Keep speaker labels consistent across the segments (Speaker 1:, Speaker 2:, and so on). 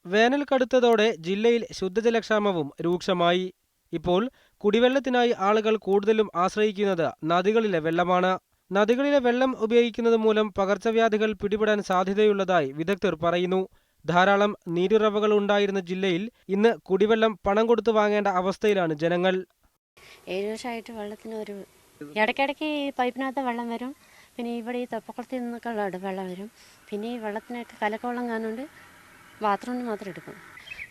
Speaker 1: വേനൽ കടുത്തതോടെ ജില്ലയിൽ ശുദ്ധജലക്ഷാമവും രൂക്ഷമായി. ഇപ്പോൾ കുടിവെള്ളത്തിനായി ആളുകൾ കൂടുതലും ആശ്രയിക്കുന്നത് നദികളിലെ വെള്ളമാണ്. നദികളിലെ വെള്ളം ഉപയോഗിക്കുന്നത് മൂലം പകർച്ചവ്യാധികൾ പിടിപെടാൻ സാധ്യതയുള്ളതായി വിദഗ്ധർ പറയുന്നു. ധാരാളം നീരുറവകൾ ഉണ്ടായിരുന്ന ജില്ലയിൽ ഇന്ന് കുടിവെള്ളം പണം കൊടുത്തു വാങ്ങേണ്ട അവസ്ഥയിലാണ് ജനങ്ങൾ.
Speaker 2: 7 വർഷമായിട്ട് വെള്ളത്തിന് ഒരു ഇടയ്ക്കിടയ്ക്ക് ഈ പൈപ്പിനകത്ത് വെള്ളം വരും. പിന്നെ ഇവിടെ ഈ തൊപ്പക്കുളത്തിൽ നിന്നൊക്കെ വെള്ളം വരും. പിന്നെ ഈ വെള്ളത്തിനൊക്കെ കലക്കവെള്ളം കാണുകൊണ്ട് ബാത്റൂമിന് മാത്രം എടുക്കും.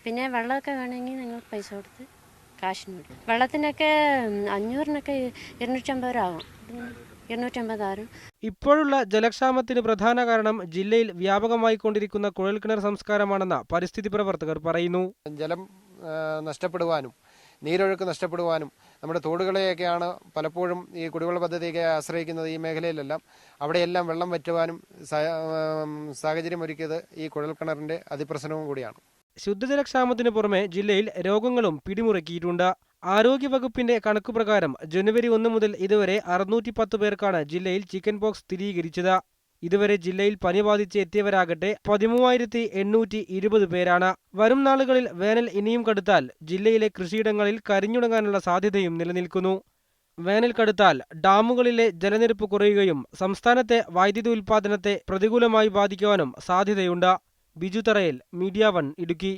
Speaker 2: പിന്നെ വെള്ളമൊക്കെ വേണമെങ്കിൽ നിങ്ങൾ പൈസ കൊടുത്ത് കാശിന് വിടും. വെള്ളത്തിനൊക്കെ 500-നൊക്കെ 250 രൂപ ആകും. 250 ആരും.
Speaker 1: ഇപ്പോഴുള്ള ജലക്ഷാമത്തിന് പ്രധാന കാരണം ജില്ലയിൽ വ്യാപകമായിക്കൊണ്ടിരിക്കുന്ന കുഴൽക്കിണർ സംസ്കാരമാണെന്ന് പരിസ്ഥിതി പ്രവർത്തകർ പറയുന്നു.
Speaker 3: ജലം നഷ്ടപ്പെടുവാനും നീരൊഴുക്ക് നഷ്ടപ്പെടുവാനും നമ്മുടെ തോടുകളെയൊക്കെയാണ് പലപ്പോഴും ഈ കുടിവെള്ള പദ്ധതിയൊക്കെ ആശ്രയിക്കുന്നത്. ഈ മേഖലയിലെല്ലാം അവിടെയെല്ലാം വെള്ളം വറ്റുവാനും സാഹചര്യമൊരുക്കിയത് ഈ കുഴൽക്കിണറിന്റെ അതിപ്രസരവും കൂടിയാണ്.
Speaker 1: ശുദ്ധജലക്ഷാമത്തിനു പുറമെ ജില്ലയിൽ രോഗങ്ങളും പിടിമുറുക്കിയിട്ടുണ്ട്. ആരോഗ്യവകുപ്പിന്റെ കണക്കുപ്രകാരം ജനുവരി 1 മുതൽ ഇതുവരെ 610 പേർക്കാണ് ജില്ലയിൽ ചിക്കൻ പോക്സ് സ്ഥിരീകരിച്ചത്. ഇതുവരെ ജില്ലയിൽ പനി ബാധിച്ച് എത്തിയവരാകട്ടെ 13,820 പേരാണ്. വരും നാളുകളിൽ വേനൽ ഇനിയും കടുത്താൽ ജില്ലയിലെ കൃഷിയിടങ്ങളിൽ കരിഞ്ഞുണങ്ങാനുള്ള സാധ്യതയും നിലനിൽക്കുന്നു. വേനൽ കടുത്താൽ ഡാമുകളിലെ ജലനിരപ്പ് കുറയുകയും സംസ്ഥാനത്തെ വൈദ്യുതി ഉൽപ്പാദനത്തെ പ്രതികൂലമായി ബാധിക്കുവാനും സാധ്യതയുണ്ട്. ബിജു തറയിൽ, മീഡിയ 1 ഇടുക്കി.